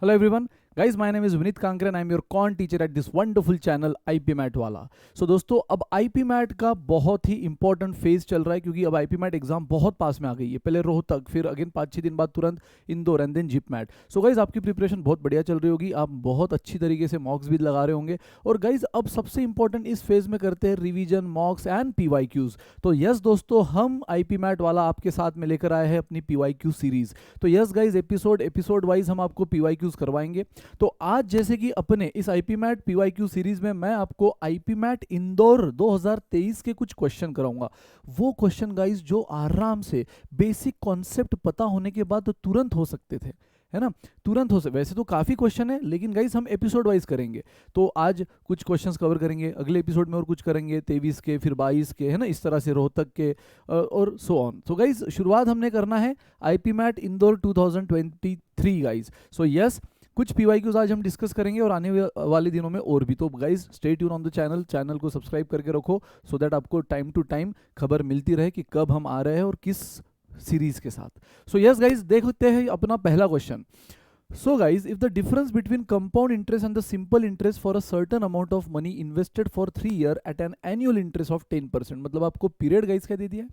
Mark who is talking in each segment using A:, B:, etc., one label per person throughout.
A: Hello everyone, guys. My name is Vinit Kankre and I am your quant teacher at this wonderful channel IPMAT वाला. So दोस्तों, अब IP mat का बहुत ही important phase चल रहा है क्योंकि अब आईपी मैट एग्जाम बहुत पास में आ गई है. पहले रोहतक, फिर अगेन 5-6 दिन बाद तुरंत Indore and then JIPMAT. So guys आपकी प्रिपरेशन बहुत बढ़िया चल रही होगी, आप बहुत अच्छी तरीके से मॉक्स भी लगा रहे होंगे. और गाइज अब सबसे इंपॉर्टेंट इस फेज में करते हैं रिवीजन, मॉक्स एंड पीवाईक्यूज. तो यस दोस्तों, हम आईपी मैट वाला आपके साथ में लेकर आए हैं अपनी पीवाईक्यू सीरीज. तो यस गाइज, एपिसोड वाइज हम आपको पीवाईक्यूज करवाएंगे. तो आज जैसे कि अपने इस आईपी मैट पीवाईक्यू सीरीज में मैं आपको आईपी मैट इंदौर 2023 के कुछ क्वेश्चन कराऊंगा. वो क्वेश्चन गाइस जो आराम से बेसिक कॉन्सेप्ट पता होने के बाद तुरंत हो सकते थे, है ना. तुरंत हो सकते, वैसे तो काफी क्वेश्चन है लेकिन गाइस हम एपिसोड वाइज करेंगे. तो आज कुछ क्वेश्चंस कवर करेंगे, अगले एपिसोड में और कुछ करेंगे 23 के, फिर 22 के, है ना, इस तरह से रोहतक के और सो ऑन. तो गाइस शुरुआत हमने करना है IPMAT Indore 2023 guys. So yes, कुछ पीवाईक्यूज आज हम डिस्कस करेंगे और आने वाले दिनों में और भी. तो guys stay tune on the channel को सब्सक्राइब करके रखो सो दैट आपको टाइम टू टाइम खबर मिलती रहे कि कब हम आ रहे हैं और किस सीरीज के साथ. सो यस गाइज, देखते हैं अपना पहला question. So guys, if the difference between compound interest and the simple interest for a certain amount of money invested for 3 year at an annual interest of 10%, मतलब आपको period guys क्या दे दिया है,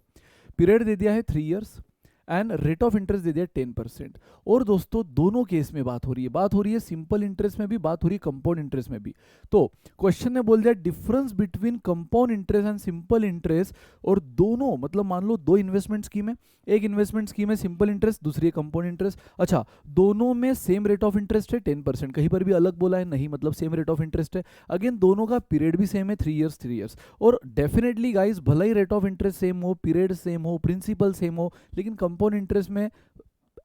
A: period दे दिया है 3 years and rate of interest दे दिया 10%. और दोस्तों दोनों केस में बात हो रही है सिंपल इंटरेस्ट में भी, बात हो रही है कंपाउंड इंटरेस्ट में भी. तो क्वेश्चन ने बोल दिया difference between compound interest and simple interest. और दोनों मतलब मान लो दो इन्वेस्टमेंट स्कीम है, एक इन्वेस्टमेंट स्कीम है सिंपल इंटरेस्ट, दूसरी है कंपाउंड इंटरेस्ट. अच्छा, दोनों में सेम रेट ऑफ इंटरेस्ट है 10%, कहीं पर भी अलग बोला है नहीं, मतलब सेम रेट ऑफ इंटरेस्ट है. अगेन दोनों का पीरियड भी सेम है 3 years. और डेफिनेटली गाइज भले ही रेट ऑफ इंटरेस्ट सेम हो, पीरियड सेम हो, प्रिंसिपल सेम हो, लेकिन कंपाउंड इंटरेस्ट में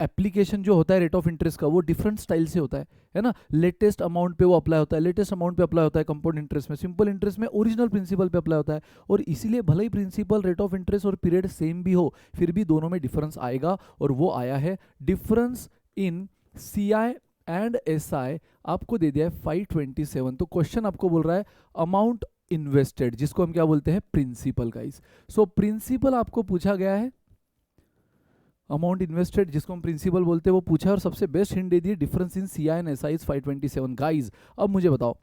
A: एप्लीकेशन जो होता है रेट ऑफ इंटरेस्ट का वो डिफरेंट स्टाइल से होता है ना. लेटेस्ट अमाउंट पे वो अप्लाई होता है, लेटेस्ट अमाउंट पे अप्लाई होता है कंपाउंड इंटरेस्ट में. सिंपल इंटरेस्ट में ओरिजिनल प्रिंसिपल पे अप्लाई होता है. और इसीलिए भले ही प्रिंसिपल, रेट ऑफ इंटरेस्ट और पीरियड सेम भी हो, फिर भी दोनों में डिफरेंस आएगा. और वो आया है difference in C I and S I. आपको दे दिया है 527. तो क्वेश्चन आपको बोल रहा है अमाउंट इन्वेस्टेड, जिसको हम क्या बोलते हैं, प्रिंसिपल गाइस. सो प्रिंसिपल आपको पूछा गया है, अमाउंट इन्वेस्टेड जिसको हम प्रिंसिपल बोलते हैं वो पूछा है. और सबसे बेस्ट हिंट दे दी difference in C I and S I is 527 guys. अब मुझे बताओ,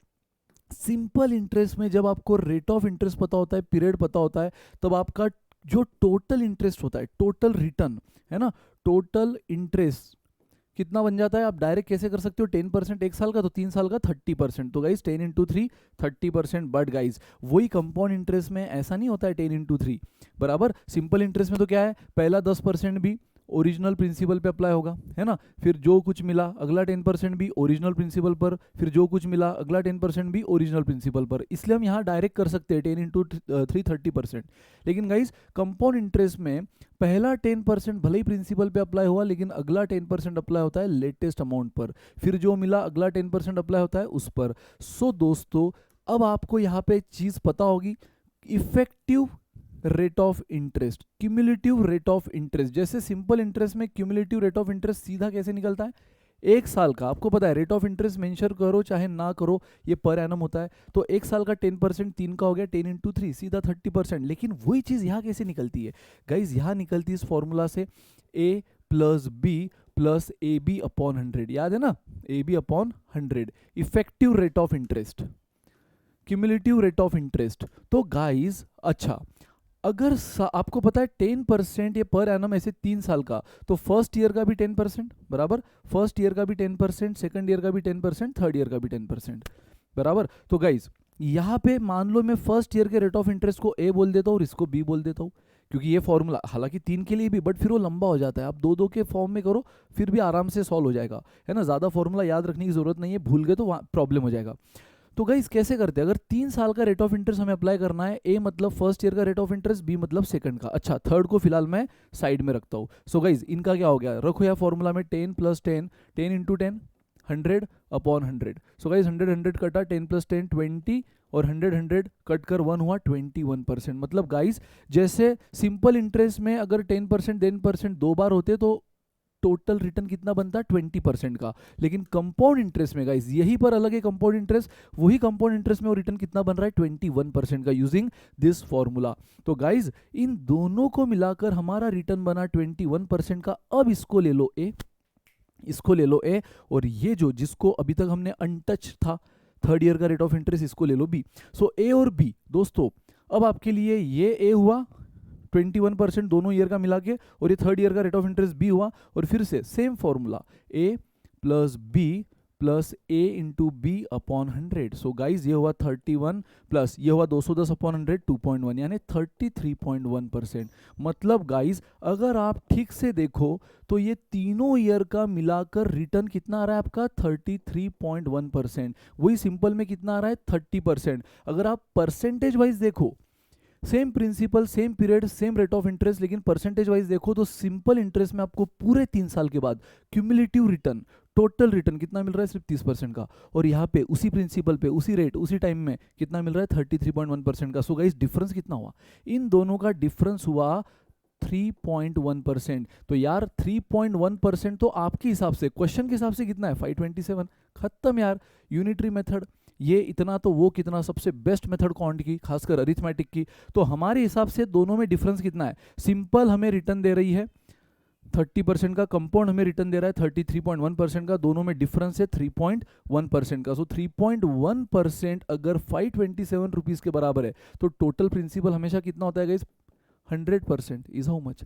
A: सिंपल इंटरेस्ट में जब आपको रेट ऑफ इंटरेस्ट पता होता है, पीरियड पता होता है, तब आपका जो टोटल इंटरेस्ट होता है, टोटल रिटर्न, है ना, टोटल इंटरेस्ट कितना बन जाता है. आप डायरेक्ट कैसे कर सकते हो, 10% एक साल का, तो 3 साल का 30%. तो गाइज 10 इंटू 3 30%. बट गाइज वही कंपाउंड इंटरेस्ट में ऐसा नहीं होता है 10 इंटू 3 बराबर. सिंपल इंटरेस्ट में तो क्या है, पहला 10% भी ओरिजिनल प्रिंसिपल पे अप्लाई होगा, है ना, फिर जो कुछ मिला अगला 10% भी ओरिजिनल प्रिंसिपल पर, फिर जो कुछ मिला अगला 10% भी ओरिजिनल प्रिंसिपल पर. इसलिए हम यहाँ डायरेक्ट कर सकते हैं 10 इंटू 3 30%. लेकिन गाइज कंपाउंड इंटरेस्ट में पहला 10% भले ही प्रिंसिपल पे अप्लाई हुआ, लेकिन अगला 10% अप्लाई होता है लेटेस्ट अमाउंट पर, फिर जो मिला अगला 10% अप्लाई होता है उस पर. सो दोस्तों अब आपको यहाँ पे चीज़ पता होगी, effective rate of interest, cumulative rate of interest. जैसे सिंपल इंटरेस्ट में क्यूमुलेटिव रेट ऑफ इंटरेस्ट सीधा कैसे निकलता है, एक साल का आपको पता है रेट ऑफ इंटरेस्ट मेंशन करो चाहे ना करो ये पर एनम होता है. तो एक साल का 10%, 3 का हो गया 10 इंटू 3 सीधा 30%. लेकिन वही चीज़ यहाँ कैसे निकलती है गाइज, यहाँ निकलती है इस फॉर्मूला से, A plus B plus A B upon 100. याद है ना, A B upon 100 effective rate of interest, cumulative rate of interest. तो गाइज अच्छा, अगर आपको पता है 10% ये पर एनम ऐसे 3 साल का, तो फर्स्ट ईयर का भी 10% बराबर, फर्स्ट ईयर का भी 10%, सेकंड ईयर का भी 10%, थर्ड ईयर का भी 10% बराबर. तो गाइज यहाँ पे मान लो मैं फर्स्ट ईयर के रेट ऑफ इंटरेस्ट को ए बोल देता हूँ और इसको बी बोल देता हूँ, क्योंकि ये फॉर्मूला हालांकि 3 के लिए भी, बट फिर वो लंबा हो जाता है. आप 2-2 के फॉर्म में करो फिर भी आराम से सॉल्व हो जाएगा, है ना. ज़्यादा फॉर्मूला याद रखने की जरूरत नहीं है, भूल गए तो प्रॉब्लम हो जाएगा. तो गाइस कैसे करते हैं, अगर 3 साल का रेट ऑफ इंटरेस्ट हमें अप्लाई करना है, ए मतलब फर्स्ट ईयर का रेट ऑफ इंटरेस्ट, बी मतलब सेकंड का. अच्छा, थर्ड को फिलहाल मैं साइड में रखता हूँ. सो गाइस इनका क्या हो गया, रखो यार फॉर्मूला में 10 plus 10, 10 into 10 100 upon 100. So guys 100 100 कटा, 10 प्लस 10 20, और 100 100 कट कर 1 हुआ 21%. मतलब गाइस जैसे सिंपल इंटरेस्ट में अगर 10% 10% 2 बार होते तो टोटल रिटर्न कितना बनता है 20% का. लेकिन कंपाउंड इंटरेस्ट में गाइस यही पर अलग है कंपाउंड इंटरेस्ट, वही कंपाउंड इंटरेस्ट में वो रिटर्न कितना बन रहा है 21% का यूजिंग दिस फॉर्मूला. तो गाइस इन दोनों को मिलाकर हमारा रिटर्न बना 21% का. अब इसको ले लो ए, इसको ले लो ए, और ये जो जिसको अभी तक हमने अनटच था थर्ड ईयर का रेट ऑफ इंटरेस्ट, इसको ले लो बी। सो ए और बी दोस्तों, अब आपके लिए ये ए हुआ 21% दोनों ईयर का मिला के, और ये थर्ड ईयर का रेट ऑफ इंटरेस्ट बी हुआ, और फिर से same formula A plus B plus A into B upon 100। So guys ये हुआ 31 प्लस ये हुआ 210 अपॉन 100 2.1 यानी 33.1%। मतलब गाइज अगर आप ठीक से देखो तो ये तीनों ईयर का मिलाकर रिटर्न कितना आ रहा है आपका 33.1%। वही सिंपल में कितना आ रहा है 30%। अगर आप परसेंटेज वाइज देखो, same principal same period same rate of interest, लेकिन परसेंटेज वाइज देखो तो सिंपल इंटरेस्ट में आपको पूरे 3 साल के बाद क्यूमुलेटिव रिटर्न, टोटल रिटर्न कितना मिल रहा है, सिर्फ 30% का। और यहाँ पे उसी प्रिंसिपल पे उसी रेट उसी टाइम में कितना मिल रहा है 33.1% का। सो गाइस डिफरेंस कितना हुआ, इन दोनों का डिफरेंस हुआ 3.1%। तो यार 3.1% तो आपके हिसाब से, क्वेश्चन के हिसाब से कितना है 527। खत्म यार, यूनिटरी मेथड ये इतना तो वो कितना, सबसे बेस्ट मेथड क्वांट की, खासकर अरिथमेटिक की। तो हमारे हिसाब से दोनों में डिफरेंस कितना है, सिंपल हमें रिटर्न दे रही है 30% का, कंपाउंड हमें रिटर्न दे रहा है 33.1% का, दोनों में डिफरेंस है 3.1% का। सो 3.1% अगर 527 रुपीज के बराबर है तो टोटल प्रिंसिपल हमेशा कितना होता है guys 100%। Is how much,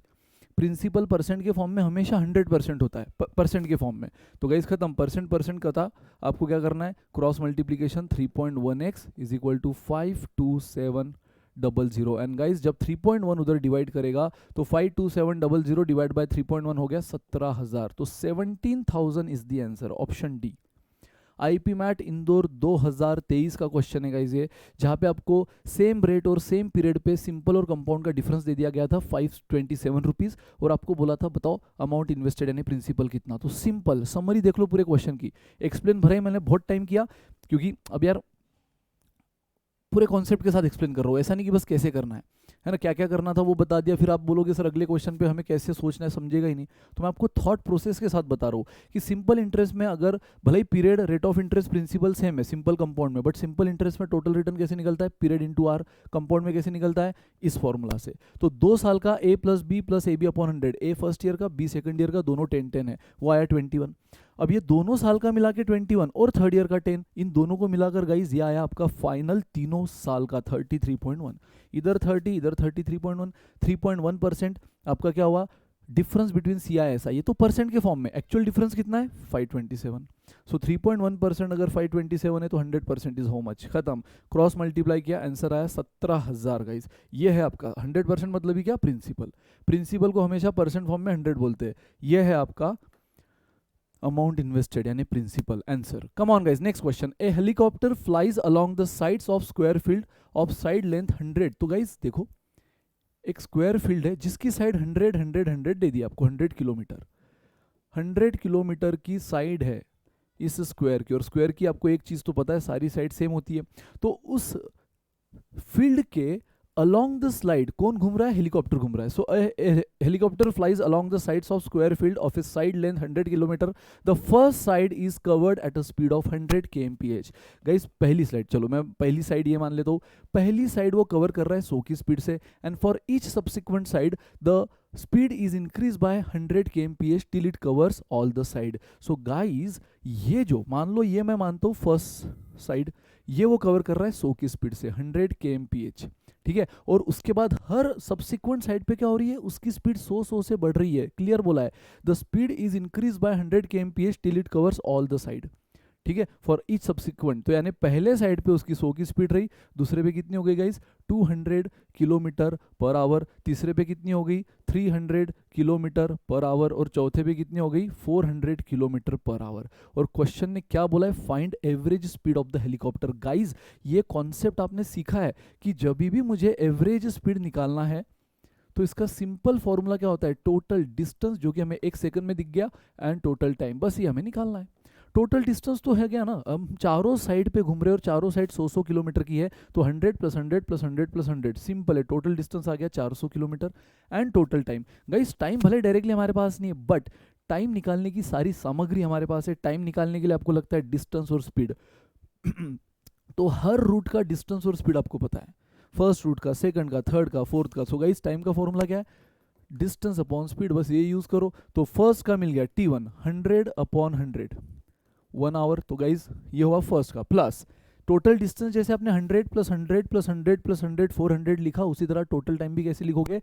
A: principal percent के फॉर्म में हमेशा 100% होता है, परसेंट के फॉर्म में। तो गाइस खत्म, परसेंट का था, आपको क्या करना है cross multiplication 3.1x is equal to 52700। And guys जब 3.1 उधर डिवाइड करेगा तो 52700 डिवाइड बाय 3.1 हो गया 17,000। तो 17,000 is the answer, option D. IPMAT Indore 2023 का क्वेश्चन है गाइस ये, जहाँ पे आपको सेम रेट और सेम पीरियड पे सिंपल और कंपाउंड का डिफरेंस दे दिया गया था 527 रुपीज, और आपको बोला था बताओ अमाउंट इन्वेस्टेड यानी प्रिंसिपल कितना। तो सिंपल समरी देख लो पूरे क्वेश्चन की, एक्सप्लेन भरा ही मैंने बहुत टाइम किया, क्योंकि अब यार पूरे कॉन्सेप्ट के साथ एक्सप्लेन कर रहा हूँ, ऐसा नहीं कि बस कैसे करना है ना, क्या क्या करना था वो बता दिया, फिर आप बोलोगे सर अगले क्वेश्चन पे हमें कैसे सोचना है, समझेगा ही नहीं। तो मैं आपको थॉट प्रोसेस के साथ बता रहा हूँ कि सिंपल इंटरेस्ट में अगर भले ही period rate of interest principal same है सिंपल कंपाउंड में, बट सिंपल इंटरेस्ट में टोटल रिटर्न कैसे निकलता है, पीरियड इंटू आर, कंपाउंड में कैसे निकलता है इस फॉर्मूला से। तो 2 साल का A plus B plus A B upon 100, A first year का बी सेकंड ईयर का, दोनों 10-10 है, वो आया 21। अब ये दोनों साल का मिला के 21 और थर्ड ईयर का 10, इन दोनों को मिलाकर गाइज ये आया आपका फाइनल तीनों साल का 33.1, इधर 30 इधर 33.1, 3.1% आपका क्या हुआ difference between C I S I. ये तो परसेंट के फॉर्म में, एक्चुअल डिफरेंस कितना है 527। सो 3.1% अगर 527 है तो 100% इज हाउ मच, खत्म, क्रॉस मल्टीप्लाई किया आंसर आया 17,000 गाइज। ये है आपका 100% मतलब ही क्या प्रिंसिपल, प्रिंसिपल को हमेशा परसेंट फॉर्म में 100 बोलते हैं। ये है आपका अमाउंट इन्वेस्टेड यानी principal, answer. Come on guys, next question, a helicopter flies along the sides of square field of side length 100। तो गाइस देखो एक स्क्वायर फील्ड है जिसकी साइड 100 दे दी आपको, 100 किलोमीटर, 100 किलोमीटर की साइड है इस स्क्वायर की, और स्क्वायर की आपको एक चीज तो पता है सारी साइड सेम होती है। तो उस फील्ड के अलोंग द स्लाइड कौन घूम रहा है, हेलीकॉप्टर घूम रहा है। So helicopter flies along the sides of square field of a side length 100 kilometre, the first side is covered at a speed of 100 kmph। Guys पहली स्लाइड, चलो मैं पहली साइड ये मान लेता हूँ, पहली साइड वो कवर कर रहा है 100 की स्पीड से, and for each subsequent side the speed is increase by 100 kmph till it covers all the side. So guys ये जो मान लो ये मैं मानता हूँ फर्स्ट साइड, ये वो कवर कर रहा है 100 की स्पीड से 100 kmph, ठीक है, और उसके बाद हर सब्सिक्वेंट साइड पे क्या हो रही है, उसकी स्पीड 100 से बढ़ रही है, क्लियर बोला है, the speed is increase by 100 kmph till it covers all the side, ठीक है, फॉर ईच सब्सिक्वेंट। तो यानी पहले साइड पे उसकी 100 की स्पीड रही, दूसरे पे कितनी हो गई गाइस 200 किलोमीटर पर आवर, तीसरे पे कितनी हो गई 300 किलोमीटर पर आवर, और चौथे पे कितनी हो गई 400 किलोमीटर पर आवर। और क्वेश्चन ने क्या बोला है, find average speed of the helicopter. Guys ये कॉन्सेप्ट आपने सीखा है कि जब भी मुझे एवरेज स्पीड निकालना है तो इसका सिंपल फॉर्मूला क्या होता है, टोटल डिस्टेंस जो कि हमें 1 सेकंड में दिख गया, एंड टोटल टाइम, बस ये हमें निकालना है। टोटल डिस्टेंस तो है क्या ना, हम चारों साइड पे घूम रहे और चारों साइड 100 किलोमीटर की है, तो 100 + 100 + 100 + 100 सिंपल है, टोटल डिस्टेंस आ गया 400 kilometre, and total time. Guys time भले डायरेक्टली हमारे पास नहीं है, बट टाइम निकालने की सारी सामग्री हमारे पास है। टाइम निकालने के लिए आपको लगता है डिस्टेंस और स्पीड तो हर रूट का डिस्टेंस और स्पीड आपको पता है, फर्स्ट रूट का, सेकंड का, थर्ड का, फोर्थ का। सो गाइस टाइम का फॉर्मूला क्या है, डिस्टेंस अपॉन स्पीड, बस ये यूज करो। तो फर्स्ट का मिल गया T1 100/100 1 आवर। तो गाइज ये हुआ फर्स्ट का, प्लस टोटल डिस्टेंस जैसे आपने 100 + 100 + 100 + 100 400 लिखा, उसी तरह टोटल टाइम भी कैसे लिखोगे,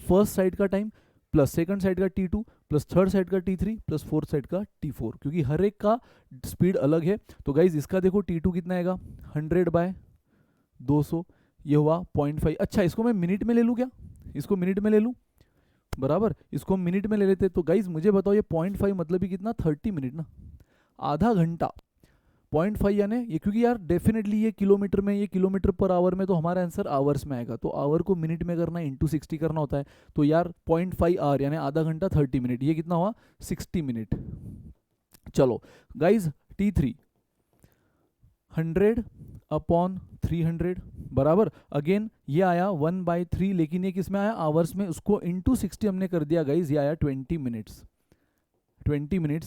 A: फर्स्ट साइड का टाइम प्लस सेकंड साइड का T2 प्लस थर्ड साइड का T3 प्लस फोर्थ साइड का T4, क्योंकि हर एक का स्पीड अलग है। तो गाइज इसका देखो T2 कितना आएगा 100/200, ये हुआ 0.5। अच्छा इसको मैं मिनट में ले लूँ क्या, इसको मिनट में ले लूँ, बराबर इसको हम मिनट में ले लेते। तो गाइज मुझे बताओ ये 0.5 मतलब ही कितना 30 मिनट ना, आधा घंटा। 0.5 यानी ये, क्योंकि यार डेफिनेटली ये किलोमीटर में, ये किलोमीटर पर आवर में, तो हमारा आंसर आवर्स में आएगा। तो आवर को मिनट में करना है, इंटू 60 करना होता है। तो यार 0.5 आवर यानी आधा घंटा 30 मिनट, ये कितना हुआ 60 मिनट। चलो गाइज T3 100/300 बराबर, अगेन ये आया 1/3, लेकिन ये किस में आया आवर्स में, उसको इंटू 60 हमने कर दिया गाइज, ये आया 20 मिनट्स।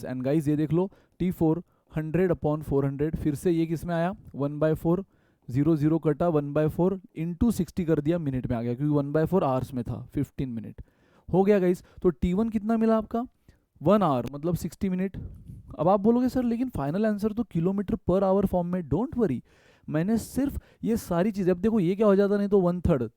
A: एंड गाइज ये देख लो T4 100/400, फिर से ये किस में आया 1/4, 0 कटा 1/4 इंटू 60 कर दिया, मिनट में आ गया, क्योंकि 1/4 आवर्स में था, 15 मिनट हो गया गाइज। तो T1 कितना मिला आपका 1 आवर मतलब 60 मिनट। अब आप बोलोगे सर लेकिन फाइनल आंसर तो किलोमीटर पर आवर फॉर्म में, डोंट वरी, मैंने सिर्फ ये सारी चीज़ें, अब देखो ये क्या हो जाता, नहीं तो 1/3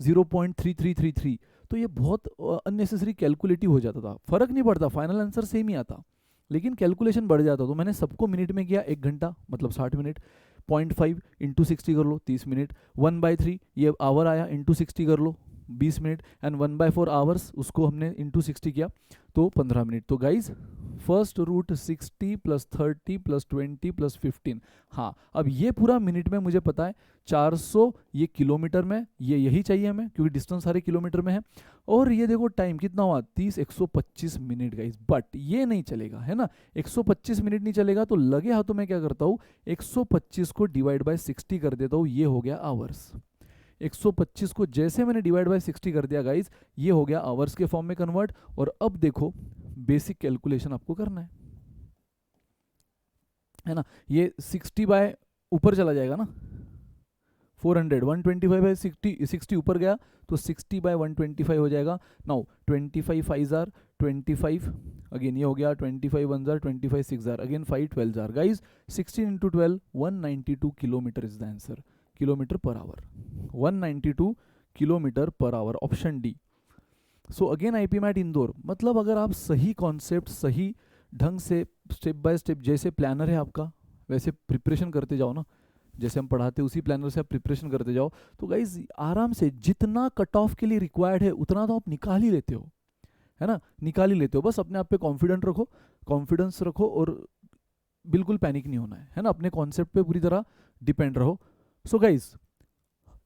A: 0.3333, तो ये बहुत अननेसेसरी कैलकुलेटिव हो जाता था, फर्क नहीं पड़ता, फाइनल आंसर सेम ही आता, लेकिन कैलकुलेशन बढ़ जाता। तो मैंने सबको मिनट में किया, 1 घंटा मतलब 60 मिनट, 0.5 इंटू 60 कर लो 30 मिनट, 1/3 ये आवर आया, इंटू 60 कर लो 20 मिनट, एंड 1/4 आवर्स उसको हमने इंटू 60 किया तो 15 मिनट। तो गाइज फर्स्ट रूट 60 + 30 + 20 + 15, हाँ अब ये पूरा मिनट में मुझे पता है, 400 ये किलोमीटर में, ये यही चाहिए हमें क्योंकि डिस्टेंस सारे किलोमीटर में है, और ये देखो टाइम कितना हुआ 30 125 मिनट गाइज। बट ये नहीं चलेगा है ना, 125 मिनट नहीं चलेगा, तो लगे हाथों में क्या करता हूँ 125 को डिवाइड बाय 60 कर देता हूँ, ये हो गया आवर्स। 125 को जैसे मैंने डिवाइड बाय 60 कर दिया गाइज, ये हो गया आवर्स के फॉर्म में कन्वर्ट। और अब देखो बेसिक कैलकुलेशन आपको करना है ना, ये 60 बाय ऊपर चला जाएगा ना, 400 125/60 60 ऊपर गया तो 60/125 हो जाएगा। नाउ 25 5 आर 25, अगेन ये हो गया 25 1 jar 25 6 jar, again 5 12 jar guys, 16 × 12 192 kilometre is the answer, kilometre per hour, 192 kilometre per hour, option D. So again IPMAT Indore, मतलब अगर आप सही कॉन्सेप्ट सही ढंग से स्टेप बाय स्टेप, जैसे प्लानर है आपका वैसे प्रिपरेशन करते जाओ ना, जैसे हम पढ़ाते उसी प्लानर से आप प्रिपरेशन करते जाओ, तो गाइज आराम से जितना कट ऑफ के लिए रिक्वायर्ड है उतना तो आप निकाल ही लेते हो, है ना, निकाल ही लेते हो। बस अपने आप पे कॉन्फिडेंस रखो और बिल्कुल पैनिक नहीं होना है ना, अपने कॉन्सेप्ट पे पूरी तरह डिपेंड रहो। सो गाइज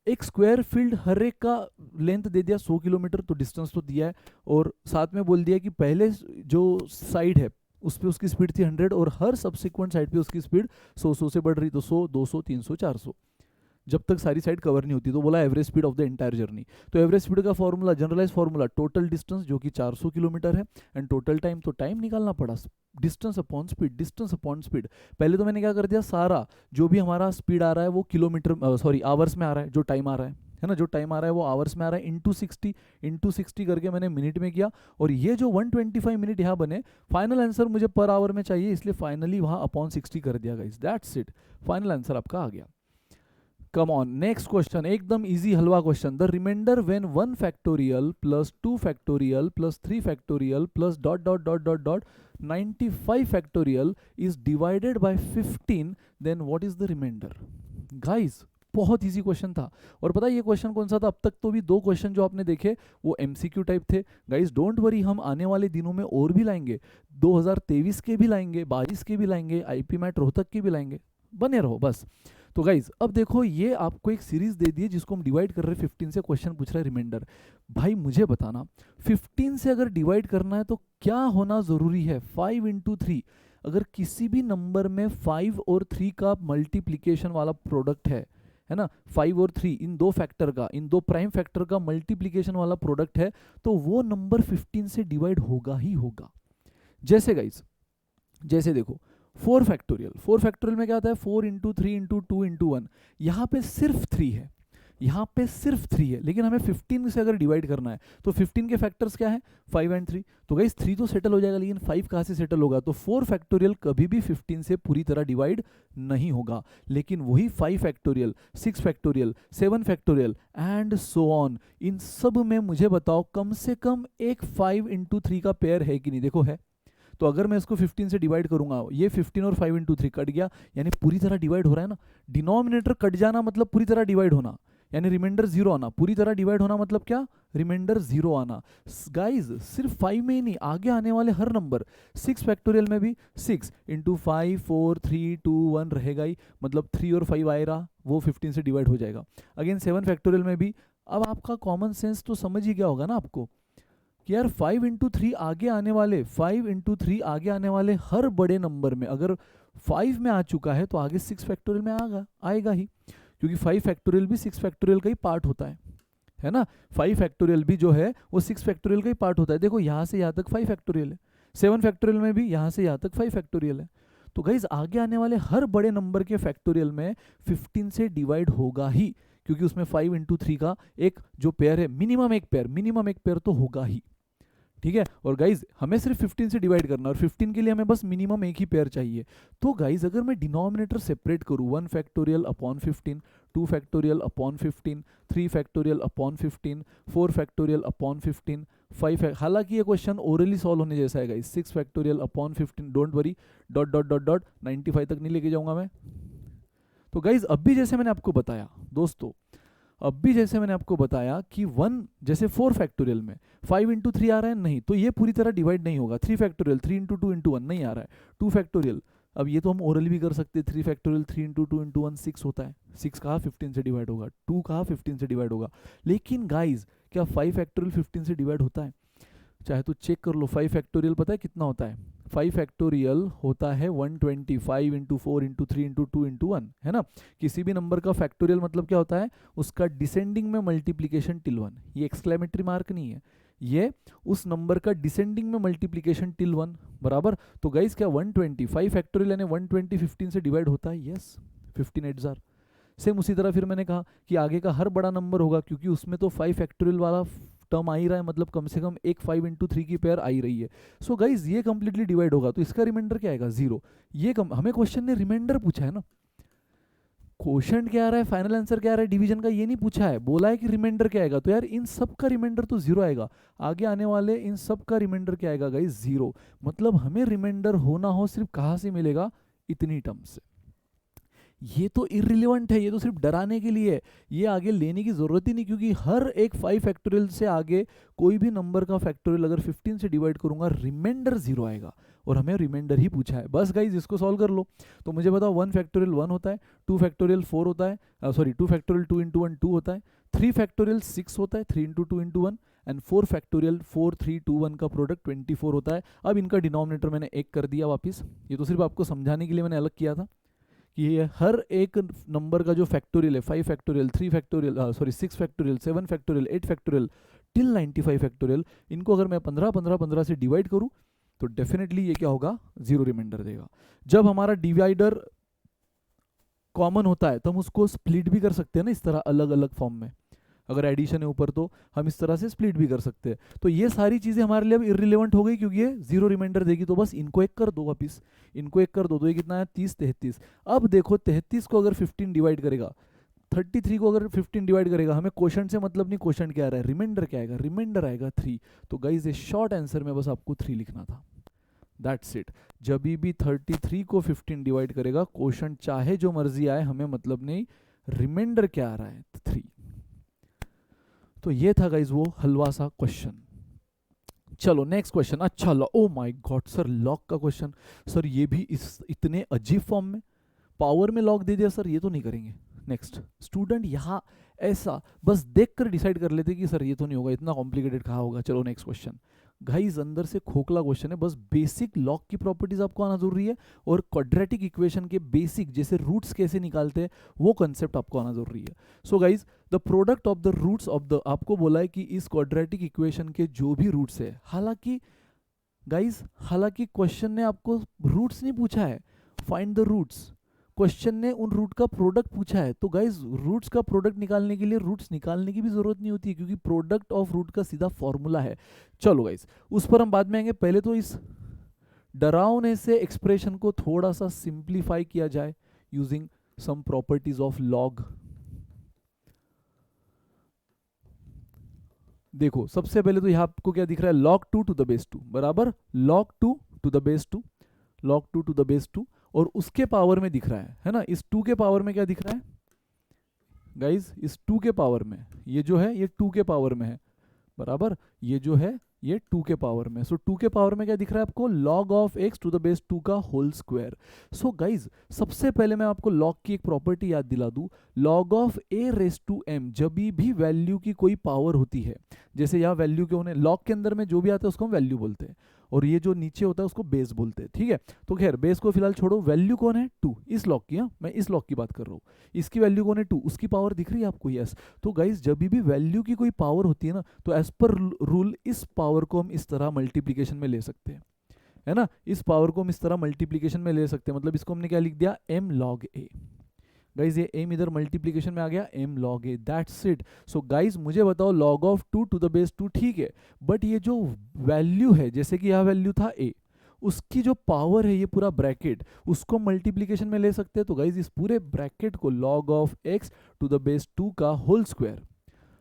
A: एक स्क्वायर फील्ड हर एक का लेंथ दे दिया 100 किलोमीटर, तो डिस्टेंस तो दिया है, और साथ में बोल दिया कि पहले जो साइड है उस पर उसकी स्पीड थी 100 और हर सब्सिक्वेंट साइड पे उसकी स्पीड 100 से बढ़ रही, तो 100 200 300 400 जब तक सारी साइड कवर नहीं होती। तो बोला average speed of the entire journey, तो एवरेज स्पीड का formula generalize formula total distance जो कि 400 किलोमीटर है, एंड टोटल टाइम, तो टाइम निकालना पड़ा डिस्टेंस अपॉन स्पीड। पहले तो मैंने क्या कर दिया, सारा जो भी हमारा स्पीड आ रहा है वो किलोमीटर सॉरी आवर्स में आ रहा है, जो टाइम आ रहा है ना, जो टाइम आ रहा है वो आवर्स में आ रहा है, इंटू 60 करके मैंने मिनट में किया, और ये जो 125 मिनट यहाँ बने, फाइनल आंसर मुझे पर आवर में चाहिए, इसलिए फाइनली वहाँ अपॉन 60 कर दिया guys, that's it, final answer आपका आ गया। कम ऑन, नेक्स्ट क्वेश्चन एकदम इजी हलवा question. The remainder when 1 factorial plus 2 factorial plus 3 factorial plus ... 95 factorial is divided by 15, then what is the remainder. Guys बहुत easy question था, और पता है ये क्वेश्चन कौन सा था, अब तक तो भी 2 क्वेश्चन जो आपने देखे वो MCQ टाइप थे। गाइस डोंट वरी, हम आने वाले दिनों में और भी लाएंगे, 2023 के भी लाएंगे, 22 के भी लाएंगे, IPMAT रोहतक के भी लाएंगे, बने रहो बस। तो गाइज अब देखो ये आपको एक सीरीज दे दी है जिसको हम डिवाइड कर रहे हैं 15 से, क्वेश्चन पूछ रहा है रिमाइंडर। भाई मुझे बताना 15 से अगर डिवाइड करना है तो क्या होना जरूरी है, 5 × 3, अगर किसी भी नंबर में 5 और 3 का मल्टीप्लीकेशन वाला प्रोडक्ट है ना, 5 और 3 इन 2 फैक्टर का, इन 2 प्राइम फैक्टर का मल्टीप्लीकेशन वाला प्रोडक्ट है, तो वो नंबर 15 से डिवाइड होगा ही होगा। जैसे गाइज जैसे देखो 4 फैक्टोरियल में क्या आता है, 4 × 3 × 2 × 1, यहाँ पे सिर्फ 3 है, यहाँ पे सिर्फ 3 है, लेकिन हमें 15 से अगर डिवाइड करना है तो 15 के फैक्टर्स क्या है, 5 एंड 3। तो गाइस 3 तो सेटल हो जाएगा, लेकिन 5 कहाँ से सेटल होगा, तो 4 फैक्टोरियल कभी भी 15 से पूरी तरह डिवाइड नहीं होगा, लेकिन वही 5 factorial, 6 factorial, 7 factorial and so on, इन सब में मुझे बताओ कम से कम एक 5 इंटू 3 का पेयर है कि नहीं, देखो है। तो अगर मैं इसको 15 से डिवाइड करूंगा, ये 15 और 5 इंटू 3 कट गया, यानी पूरी तरह डिवाइड हो रहा है ना। डिनोमिनेटर कट जाना मतलब पूरी तरह डिवाइड होना, यानी रिमाइंडर 0 आना। पूरी तरह डिवाइड होना मतलब क्या, रिमाइंडर 0 आना। गाइज सिर्फ 5 में ही नहीं, आगे आने वाले हर नंबर, 6 फैक्टोरियल में भी 6 इंटू 5 4 3 2 1 रहेगा ही, मतलब 3 और 5 आएगा, वो 15 से डिवाइड हो जाएगा। अगेन 7 फैक्टोरियल में भी, अब आपका कॉमन सेंस तो समझ ही गया होगा ना आपको कि यार 5 इंटू 3 आगे आने वाले, 5 इंटू 3 आगे आने वाले हर बड़े नंबर में अगर 5 में आ चुका है तो आगे 6 फैक्टोरियल में आएगा ही, क्योंकि 5 फैक्टोरियल भी 6 फैक्टोरियल का ही पार्ट होता है ना। 5 फैक्टोरियल भी जो है वो 6 फैक्टोरियल का ही पार्ट होता है। देखो यहाँ से यहाँ तक 5 फैक्टोरियल है, 7 फैक्टोरियल में भी यहाँ से यहाँ तक 5 फैक्टोरियल है। तो गाइज आगे आने वाले हर बड़े नंबर के फैक्टोरियल में 15 से डिवाइड होगा ही, क्योंकि उसमें 5 इंटू 3 का एक जो पेयर है, मिनिमम एक पेयर तो होगा ही, ठीक है। और गाइज हमें सिर्फ 15 से डिवाइड करना, और 15 के लिए हमें बस मिनिमम एक ही पेयर चाहिए। तो गाइज अगर मैं डिनोमिनेटर सेपरेट करूँ, 1 factorial upon 15, 2 factorial upon 15, 3 factorial upon 15, 4 factorial upon 15, 5, हालांकि ये क्वेश्चन ओरली सॉल्व होने जैसा है guys, 6 factorial upon 15, don't worry, dot dot dot dot 95 तक नहीं लेके जाऊंगा मैं। तो गाइज अभी जैसे मैंने आपको बताया दोस्तों, अभी जैसे मैंने आपको बताया कि 1 जैसे 4 फैक्टोरियल में 5 इंटू 3 आ रहा है, नहीं, तो ये पूरी तरह डिवाइड नहीं होगा। 3 फैक्टोरियल 3 इंटू 2 इंटू 1 नहीं आ रहा है। 2 फैक्टोरियल, अब ये तो हम ओरल भी कर सकते हैं, 3 फैक्टोरियल 3 इंटू 2 इंटू 1 6 होता है। 6 कहा 15 से डिवाइड होगा, 2 कहा 15 से डिवाइड होगा। लेकिन गाइज क्या 5 फैक्टोरियल 15 से डिवाइड होता है? चाहे तो चेक कर लो, 5 फैक्टोरियल पता है कितना होता है? 5 फैक्टोरियल होता है 125 इंटू 4 इंटू 3 इंटू 2 इंटू 1, है ना। किसी भी नंबर का फैक्टोरियल मतलब क्या होता है, उसका डिसेंडिंग में मल्टीप्लीकेशन टिल 1, ये एक्सक्लेमेटरी मार्क नहीं है, ये उस नंबर का डिसेंडिंग में मल्टीप्लीकेशन टिल 1 बराबर। तो गाइस क्या 125 फैक्टोरियल यानी 120 15 से डिवाइड होता है? Yes, 15 8 jar. सेम उसी तरह फिर मैंने कहा कि आगे का हर बड़ा नंबर होगा, क्योंकि उसमें तो 5 फैक्टोरियल वाला टर्म आ ही रहा है, मतलब कम से कम एक 5 इंटू 3 की पेयर आ ही रही है। सो गाइज ये कंप्लीटली डिवाइड होगा, तो इसका रिमाइंडर क्या आएगा? 0। ये हमें क्वेश्चन ने रिमाइंडर पूछा है ना, क्वेश्चन क्या आ रहा है, फाइनल आंसर क्या आ रहा है डिवीजन का, ये नहीं पूछा है, बोला है कि रिमाइंडर क्या आएगा। तो यार इन सब का रिमाइंडर तो 0 आएगा, आगे आने वाले इन सब का रिमाइंडर क्या आएगा गाइज? 0। मतलब हमें रिमाइंडर होना हो सिर्फ कहाँ से मिलेगा? इतनी टर्म से। ये तो इररिलेवेंट है, ये तो सिर्फ डराने के लिए है, ये आगे लेने की जरूरत ही नहीं, क्योंकि हर एक 5 फैक्टोरियल से आगे कोई भी नंबर का फैक्टोरियल अगर 15 से डिवाइड करूंगा रिमाइंडर 0 आएगा, और हमें रिमाइंडर ही पूछा है। बस गाइज इसको सॉल्व कर लो। तो मुझे बताओ 1 फैक्टोरियल 1 होता है, 2 फैक्टोरियल 4 होता है, सॉरी 2 फैक्टोरियल 2 इंटू 1 2 होता है, 3 फैक्टोरियल 6 होता है, 3 इंटू 2 इंटू 1, एंड 4 फैक्टोरियल 4 3 2 1 का प्रोडक्ट 24 होता है। अब इनका डिनोमिनेटर मैंने एक कर दिया वापस, ये तो सिर्फ आपको समझाने के लिए मैंने अलग किया था कि ये हर एक नंबर का जो फैक्टोरियल है, 5 factorial 3 factorial sorry 6 factorial 7 factorial 8 factorial till 95 factorial, इनको अगर मैं 15 15 15 से डिवाइड करूं तो डेफिनेटली ये क्या होगा? 0 रिमाइंडर देगा। जब हमारा डिवाइडर कॉमन होता है तो हम उसको स्प्लिट भी कर सकते हैं ना, इस तरह अलग अलग फॉर्म में। अगर एडिशन है ऊपर तो हम इस तरह से स्प्लिट भी कर सकते हैं। तो ये सारी चीज़ें हमारे लिए अब इररिलेवेंट हो गई, क्योंकि ये 0 रिमाइंडर देगी। तो बस इनको एक कर दो वापिस, इनको एक कर दो, तो ये कितना है? 30 33। अब देखो 33 को अगर 15 डिवाइड करेगा, 33 को अगर 15 डिवाइड करेगा, हमें क्वेश्चन से मतलब नहीं, क्वेश्चन क्या आ रहा है? रिमाइंडर क्या आएगा? रिमाइंडर आएगा 3। तो गाइज ये शॉर्ट आंसर में बस आपको 3 लिखना था, दैट्स इट। जब भी 33 को 15 डिवाइड करेगा, क्वेश्चन चाहे जो मर्जी आए, हमें मतलब नहीं, रिमाइंडर क्या आ रहा है? 3। तो ये था गाइज वो हलवा सा क्वेश्चन। चलो नेक्स्ट क्वेश्चन। अच्छा oh my God sir, log का क्वेश्चन। सर ये भी इतने अजीब फॉर्म में, पावर में लॉग दे दिया सर, ये तो नहीं करेंगे। नेक्स्ट स्टूडेंट यहाँ ऐसा बस देखकर डिसाइड कर लेते कि सर ये तो नहीं होगा, इतना कॉम्प्लिकेटेड कहाँ होगा। चलो नेक्स्ट क्वेश्चन। गाइज अंदर से खोखला क्वेश्चन है, बस बेसिक लॉग की प्रॉपर्टीज आपको आना जरूरी है, और क्वाड्रेटिक इक्वेशन के बेसिक जैसे रूट्स कैसे निकालते हैं वो कंसेप्ट आपको आना जरूरी है। So guys the product of the roots of the, आपको बोला है कि इस क्वाड्रेटिक इक्वेशन के जो भी रूट्स है, हालांकि गाइज क्वेश्चन ने आपको रूट्स नहीं पूछा है, फाइंड द रूट्स, क्वेश्चन ने उन रूट का प्रोडक्ट पूछा है, तो गाइज रूट्स का प्रोडक्ट निकालने के लिए रूट्स निकालने की भी जरूरत नहीं होती है, क्योंकि प्रोडक्ट ऑफ रूट का सीधा फॉर्मूला है। चलो गाइज उस पर हम बाद में आएंगे, पहले तो इस डरावने से एक्सप्रेशन को थोड़ा सा सिंप्लीफाई किया जाए using some properties of log. देखो सबसे पहले तो यहाँ आपको क्या दिख रहा है, log 2 टू द बेस 2 बराबर log 2 to the base 2, log 2 to the base 2, और उसके पावर में दिख रहा है ना, इस 2 के पावर में क्या दिख रहा है गाइज, इस 2 के पावर में ये जो है ये 2 के पावर में है बराबर, ये जो है ये 2 के पावर में। सो 2 के पावर में क्या दिख रहा है आपको, log of x to the base 2 का होल स्क्वायर। सो गाइज सबसे पहले मैं आपको log की एक प्रॉपर्टी याद दिला दूं, log of a raise to m, जब भी वैल्यू की कोई पावर होती है, जैसे यहाँ वैल्यू के होने log के अंदर में जो भी आता है उसको हम वैल्यू बोलते हैं, और ये जो नीचे होता है उसको बेस बोलते हैं, ठीक है। तो खैर बेस को फिलहाल छोड़ो, वैल्यू कौन है 2, इस log की, हाँ मैं इस log की बात कर रहा हूँ, इसकी वैल्यू कौन है 2, उसकी पावर दिख रही है आपको, यस। तो गाइज जब भी वैल्यू की कोई पावर होती है ना, तो एज पर रूल इस पावर को हम इस तरह मल्टीप्लीकेशन में ले सकते हैं, है ना, इस पावर को हम इस तरह मल्टीप्लीकेशन में ले सकते हैं, मतलब इसको हमने क्या लिख दिया m log a। गाइज ये m इधर मल्टीप्लीकेशन में आ गया m log a, that's it. So guys मुझे बताओ log of 2 to the base 2 ठीक है, बट ये जो वैल्यू है, जैसे कि यह वैल्यू था a, उसकी जो पावर है ये पूरा ब्रैकेट, उसको मल्टीप्लीकेशन में ले सकते हैं। तो गाइज इस पूरे ब्रैकेट को log of x to the base 2 का whole square,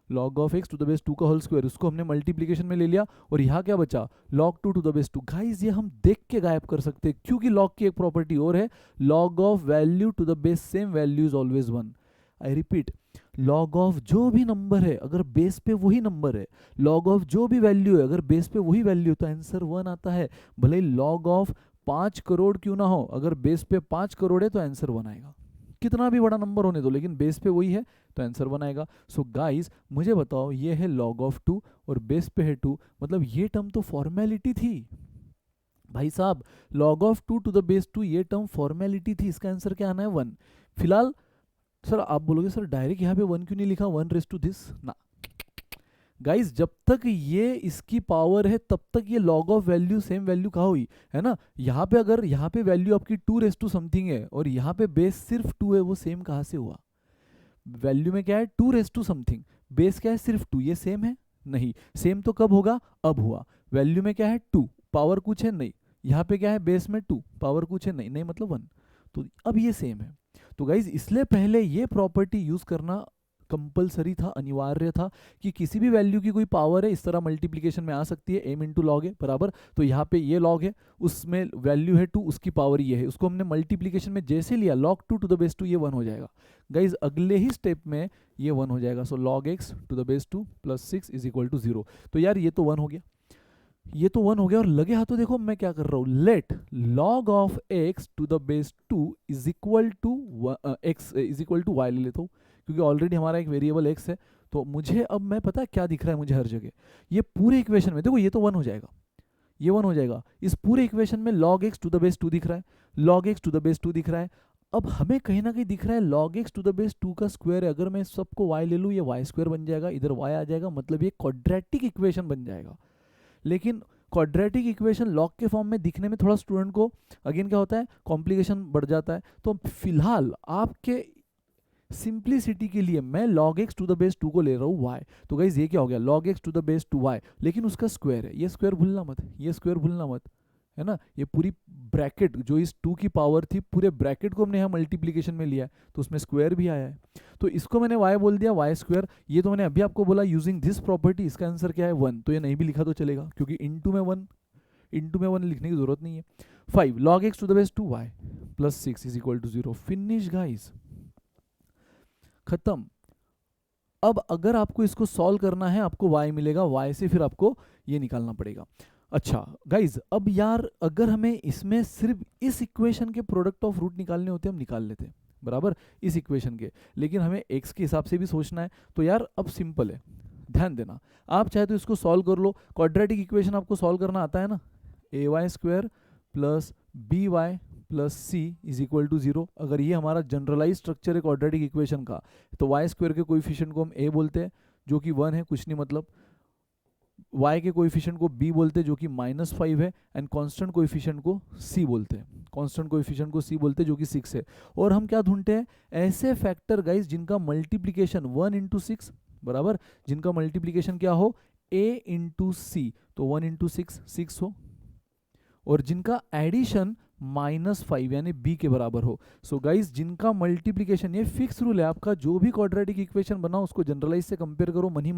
A: log of x to the base 2 का होल स्क्वायर, उसको हमने मल्टीप्लीकेशन में ले लिया, और यहाँ क्या बचा log 2 to the base 2। Guys ये हम देख के गायब कर सकते हैं, क्योंकि log की एक प्रॉपर्टी और है, log of value to the base same value is always 1। I repeat, log of जो भी नंबर है अगर बेस पे वही नंबर है, log ऑफ जो भी वैल्यू है अगर बेस पे वही वैल्यू, तो आंसर 1 आता है। भले ही log ऑफ 5 करोड़ क्यों ना हो, अगर बेस पे 5 करोड़ है तो आंसर 1 आएगा, कितना भी बड़ा नंबर होने दो, लेकिन बेस पे वही है तो आंसर 1 आएगा। सो गाइज मुझे बताओ, ये है log ऑफ 2 और बेस पे है 2, मतलब ये टर्म तो फॉर्मेलिटी थी भाई साहब, log of 2 to the base 2 ये टर्म फॉर्मेलिटी थी, इसका आंसर क्या आना है 1। फिलहाल सर आप बोलोगे सर डायरेक्ट यहाँ पे 1 क्यों नहीं लिखा, 1 रेस टू दिस ना। गाइज जब तक ये इसकी पावर है तब तक ये log of value same value कहाँ हुई, है ना। यहाँ पे अगर यहाँ पे वैल्यू आपकी 2 रेस टू समथिंग है और यहाँ पे बेस सिर्फ 2 है, वो सेम कहाँ से हुआ, वैल्यू में क्या है 2 रेस टू समथिंग, बेस क्या है सिर्फ 2, ये सेम है नहीं, सेम तो कब होगा, अब हुआ। वैल्यू में क्या है 2, पावर कुछ है नहीं, यहाँ पे क्या है बेस में 2, पावर कुछ है नहीं, नहीं मतलब 1, तो अब ये सेम है। तो गाइज इसलिए पहले ये प्रॉपर्टी यूज करना कंपलसरी था, अनिवार्य था, कि किसी भी वैल्यू की कोई पावर है इस तरह मल्टीप्लीकेशन में आ सकती है, m इंटू लॉग है बराबर, तो यहाँ पे ये लॉग है, उसमें वैल्यू है 2, उसकी पावर ये है, उसको हमने मल्टीप्लीकेशन में जैसे लिया log 2 टू द बेस 2 ये 1 हो जाएगा। गाइज अगले ही स्टेप में ये 1 हो जाएगा, so log x to the base 2 plus 6 is equal to 0। तो यार ये तो 1 हो गया, ये तो 1 हो गया, और लगे हाथों देखो मैं क्या कर रहा हूँ, let log of x to the base 2 is equal to x is equal to y ले लेता हूँ, क्योंकि ऑलरेडी हमारा एक वेरिएबल x है। तो मुझे अब मैं पता है क्या दिख रहा है मुझे हर जगह, ये पूरे इक्वेशन में देखो ये तो 1 हो जाएगा, ये 1 हो जाएगा, इस पूरे इक्वेशन में log x to the base 2 दिख रहा है, log x to the base 2 दिख रहा है। अब हमें कहीं ना कहीं दिख रहा है log x to the base 2 का स्क्वायर है, अगर मैं सबको y ले लूँ ये y स्क्वायर बन जाएगा, इधर y आ जाएगा, मतलब ये क्वाड्रेटिक इक्वेशन बन जाएगा। लेकिन क्वाड्रेटिक इक्वेशन लॉग के फॉर्म में दिखने में थोड़ा स्टूडेंट को अगेन क्या होता है, कॉम्प्लिकेशन बढ़ जाता है। तो फिलहाल आपके सिंप्लिसिटी के लिए मैं log x to the base 2 को ले रहा हूँ y। तो गाइज ये क्या हो गया log x to the base 2y, लेकिन उसका स्क्वायर है, ये स्क्वायर भूलना मत, ये स्क्वायर भूलना मत, है ना। ये पूरी ब्रैकेट जो इस 2 की पावर थी, पूरे ब्रैकेट को हमने यहाँ मल्टीप्लीकेशन में लिया है, तो उसमें स्क्वायर भी आया है, तो इसको मैंने y बोल दिया, y स्क्वायर। ये तो मैंने अभी आपको बोला यूजिंग दिस प्रॉपर्टी, इसका आंसर क्या है 1, तो ये नहीं भी लिखा तो चलेगा, क्योंकि इंटू में 1 लिखने की जरूरत नहीं है। 5 log x to the base 2y plus 6 is equal to 0। Finish guys, खत्म। अब अगर आपको इसको सॉल्व करना है, आपको y मिलेगा, y से फिर आपको ये निकालना पड़ेगा। अच्छा गाइज अब यार अगर हमें इसमें सिर्फ इस इक्वेशन के प्रोडक्ट ऑफ रूट निकालने होते हम निकाल लेते बराबर, इस इक्वेशन के, लेकिन हमें x के हिसाब से भी सोचना है। तो यार अब सिंपल है, ध्यान देना, आप चाहे तो इसको सॉल्व कर लो, क्वाड्रेटिक इक्वेशन आपको सॉल्व करना आता है ना, ay square plus by plus C is equal to 0। अगर ये हमारा जनरलाइज स्ट्रक्चर है क्वाड्रेटिक इक्वेशन का, तो y स्क्वायर के कोएफिशिएंट को हम a बोलते हैं, जो कि 1 है, कुछ नहीं मतलब y के कोएफिशिएंट को b बोलते हैं जो कि -5 है, एंड कांस्टेंट कोएफिशिएंट को c बोलते हैं, कांस्टेंट कोएफिशिएंट को c बोलते हैं जो कि 6 है। और हम क्या ढूंढते हैं, ऐसे फैक्टर गाइस जिनका मल्टीप्लिकेशन 1 इंटू 6 बराबर, जिनका मल्टीप्लिकेशन क्या हो a इंटू सी, तो 1 इंटू 6 हो, और जिनका एडिशन -5 यानी b के बराबर हो। सो गाइस जिनका मल्टीप्लिकेशन, ये फिक्स रूल है आपका, जो भी क्वाड्रेटिक इक्वेशन बनाओ उसको जनरलाइज से कंपेयर करो, मन ही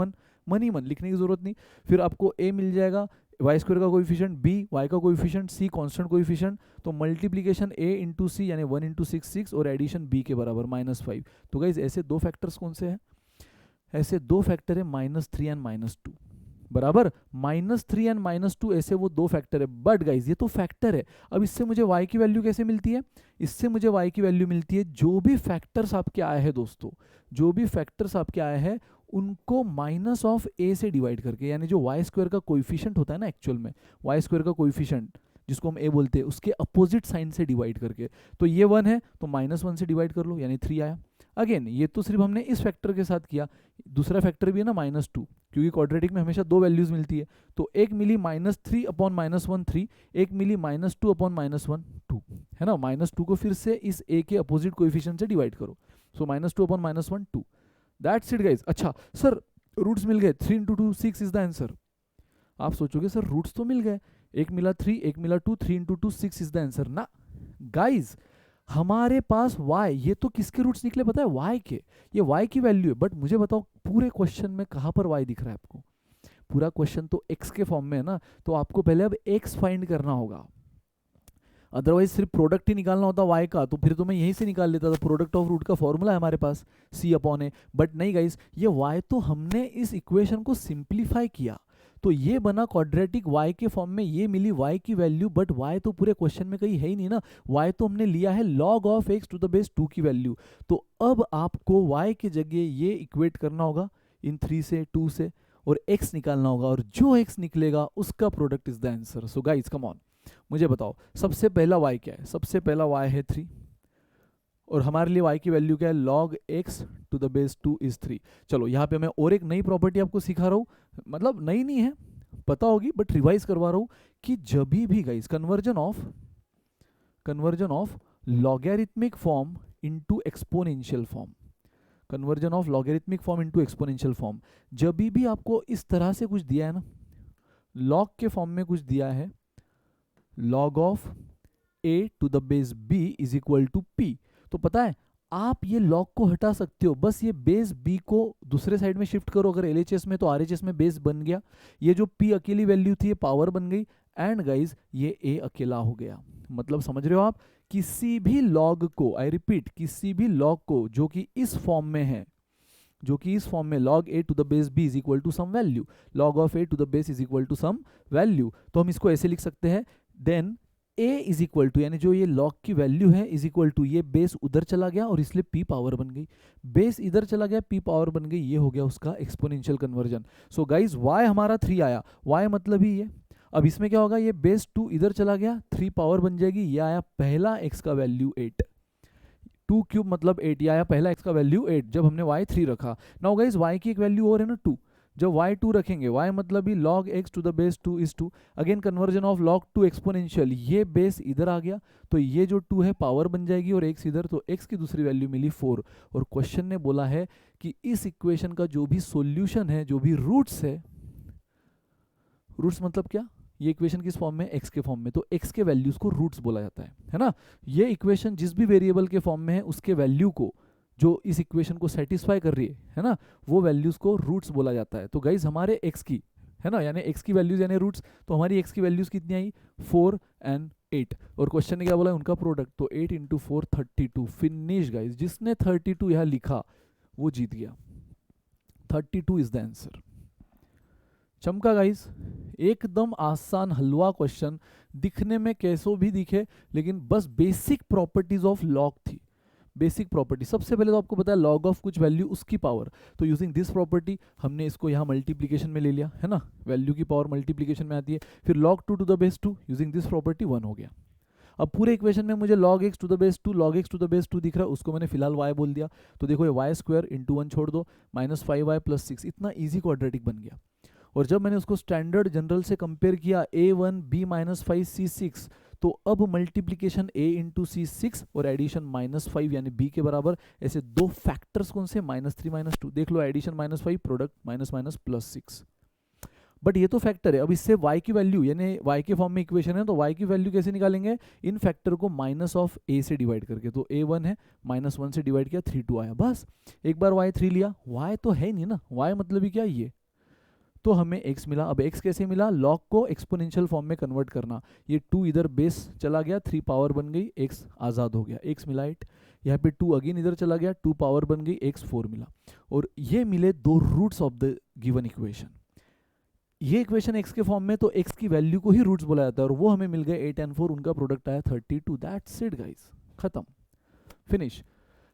A: मन लिखने की जरूरत नहीं। फिर आपको a मिल जाएगा, वाई स्क्वायर का कोएफिशिएंट b, y का कोएफिशिएंट c, कांस्टेंट कोएफिशिएंट, तो मल्टीप्लिकेशन a इंटू सी यानी 1 इंटू 6 और एडिशन b के बराबर -5। तो गाइस ऐसे दो फैक्टर्स कौन से हैं, ऐसे दो फैक्टर है -3 एंड -2 बराबर, -3 एंड -2 ऐसे वो दो फैक्टर है। बट गाइज ये तो फैक्टर है, अब इससे मुझे y की वैल्यू कैसे मिलती है, इससे मुझे y की वैल्यू मिलती है जो भी फैक्टर्स आपके आए हैं दोस्तों, जो भी फैक्टर्स आपके आए हैं उनको -a से डिवाइड करके, यानी जो y स्क्वायर का कोएफिशिएंट होता है ना, एक्चुअल में y स्क्वायर का कोएफिशिएंट जिसको हम a बोलते हैं, उसके अपोजिट साइन से डिवाइड करके। तो ये 1 है तो -1 से डिवाइड कर लो यानी 3 आया। अगेन ये तो सिर्फ हमने इस फैक्टर के साथ किया, दूसरा फैक्टर भी है ना -2, क्योंकि क्वाड्रेटिक में हमेशा दो वैल्यूज मिलती है, तो एक मिली -3 अपॉन -1 3, एक मिली -2 अपॉन -1 2, है ना। -2 को फिर से इस a के अपोजिट कोएफिशिएंट से डिवाइड करो, सो -2 अपॉन -1 2, दैट्स इट गाइज। अच्छा सर रूट्स मिल गए, 3 इंटू 2 6 इज द आंसर। आप सोचोगे सर रूट्स तो मिल गए, एक मिला 3 एक मिला 2, 3 इंटू 2 6 इज द आंसर ना। गाइज हमारे पास y, ये तो किसके रूट्स निकले पता है, y के, ये y की वैल्यू है। बट मुझे बताओ पूरे क्वेश्चन में कहाँ पर y दिख रहा है आपको, पूरा क्वेश्चन तो x के फॉर्म में है ना, तो आपको पहले अब x फाइंड करना होगा, अदरवाइज सिर्फ प्रोडक्ट ही निकालना होता y का तो फिर तो मैं यहीं से निकाल लेता था, प्रोडक्ट ऑफ रूट का फॉर्मूला है हमारे पास c अपॉन ए। बट नहीं गाइस, ये y तो हमने इस इक्वेशन को सिंप्लीफाई किया, तो ये बना क्वाड्रेटिक y के फॉर्म में, ये मिली y की वैल्यू। बट y तो पूरे क्वेश्चन में कहीं है ही नहीं ना, y तो हमने लिया है log of x to the base 2 की वैल्यू। तो अब आपको y की जगह ये इक्वेट करना होगा इन 3 से 2 से, और x निकालना होगा, और जो x निकलेगा उसका product is the answer. So guys come on, मुझे बताओ सबसे पहला y क्या है, सबसे पहला y है 3, और हमारे लिए y की वैल्यू क्या है, log x to the base 2 is 3। चलो यहाँ पे मैं और एक नई प्रॉपर्टी आपको सिखा रहा हूँ, मतलब नई नहीं है पता होगी बट रिवाइज करवा रहा हूँ, कि जब भी guys conversion of logarithmic form into exponential form, conversion of logarithmic form into exponential form, जब भी आपको इस तरह से कुछ दिया है ना, लॉग के फॉर्म में कुछ दिया है, log of a to the base b is equal to p, तो पता है आप ये log को हटा सकते हो, बस ये बेस b को दूसरे साइड में शिफ्ट करो, अगर LHS में तो RHS में बेस बन गया, ये जो p अकेली वैल्यू थी ये पावर बन गई, एंड गाइज ये a अकेला हो गया। मतलब समझ रहे हो आप, किसी भी log को, आई रिपीट किसी भी log को जो कि इस फॉर्म में है, जो कि इस फॉर्म में log a to the base b is equal to some value, log of a to the base is equal to some value, तो हम इसको ऐसे लिख सकते हैं, then a is equal to, यानी जो ये log की वैल्यू है इज इक्वल टू, ये बेस उधर चला गया और इसलिए p पावर बन गई, बेस इधर चला गया p पावर बन गई, ये हो गया उसका exponential conversion. So guys y हमारा 3 आया, y मतलब ही ये, अब इसमें क्या होगा, ये बेस 2 इधर चला गया, 3 पावर बन जाएगी, ये आया पहला x का वैल्यू 8, 2 क्यूब मतलब 8, ये आया पहला x का वैल्यू 8 जब हमने y 3 रखा। नाउ गाइज y की एक वैल्यू और है ना 2, जब y 2 रखेंगे, y मतलब ही log x to the base 2 is 2, again conversion of log to exponential, ये बेस इधर आ गया तो ये जो 2 है पावर बन जाएगी और x इधर, तो x की दूसरी वैल्यू मिली 4। और क्वेश्चन ने बोला है कि इस इक्वेशन का जो भी सॉल्यूशन है, जो भी रूट्स है, रूट्स मतलब क्या, ये इक्वेशन किस फॉर्म में, x के फॉर्म में, तो x के वैल्यूज को रूट्स बोला जाता है ना। ये इक्वेशन जिस भी वेरिएबल के फॉर्म में है उसके वैल्यू को, जो इस इक्वेशन को सेटिस्फाई कर रही है ना, वो वैल्यूज को रूट्स बोला जाता है। तो गाइज हमारे x की है ना, यानी x की वैल्यूज यानी रूट्स, तो हमारी x की वैल्यूज कितनी आई 4 एंड 8, और क्वेश्चन ने क्या बोला उनका प्रोडक्ट, तो 8 इंटू 4 32, फिनिश गाइज, जिसने 32 यहाँ लिखा वो जीत गया, 32 इज द आंसर। चमका गाइज, एकदम आसान हलवा क्वेश्चन, दिखने में कैसो भी दिखे, लेकिन बस बेसिक प्रॉपर्टीज ऑफ लॉग थी, बेसिक प्रॉपर्टी। सबसे पहले तो आपको पता है log ऑफ कुछ वैल्यू उसकी पावर, तो यूजिंग दिस प्रॉपर्टी हमने इसको यहाँ मल्टीप्लीकेशन में ले लिया है ना, वैल्यू की पावर मल्टीप्लीकेशन में आती है, फिर log 2 to the base 2, using this property 1 हो गया। अब पूरे इक्वेशन में मुझे log x to the base 2, log x to the base 2 दिख रहा है, उसको मैंने फिलहाल y बोल दिया, तो देखो ये y स्क्वायर इंटू 1 छोड़ दो, -5y + 6, इतना ईजी क्वाड्रेटिक बन गया। और जब मैंने उसको स्टैंडर्ड जनरल से कंपेयर किया A1 B-5 C6, तो अब मल्टीप्लीकेशन A इंटू C6 और एडिशन -5 यानी B के बराबर। ऐसे दो फैक्टर्स कौन से, -3 -2, देख लो एडिशन -5 प्रोडक्ट -+6। बट ये तो फैक्टर है, अब इससे y की वैल्यू यानी y के फॉर्म में इक्वेशन है, तो y की वैल्यू कैसे निकालेंगे, इन फैक्टर को -a से डिवाइड करके। तो A1 है, -1 से डिवाइड किया, 3 आया, बस एक बार y 3 लिया, y तो है नहीं ना, y मतलब ही क्या ये, तो हमें x मिला। अब x कैसे मिला, लॉग को एक्सपोनेंशियल फॉर्म में कन्वर्ट करना, ये 2 इधर बेस चला गया, 3 पावर बन गई, x आज़ाद हो गया, x मिला 8, यहाँ पे 2 अगेन इधर चला गया, 2 पावर बन गई, x 4 मिला। और ये मिले दो roots of the given equation. ये इक्वेशन x के फॉर्म में, तो x की वैल्यू को ही रूट्स बोला जाता है, और वो हमें मिल गए 8 and 4, उनका प्रोडक्ट आया 32। दैट्स इट गाइस, खत्म, finish.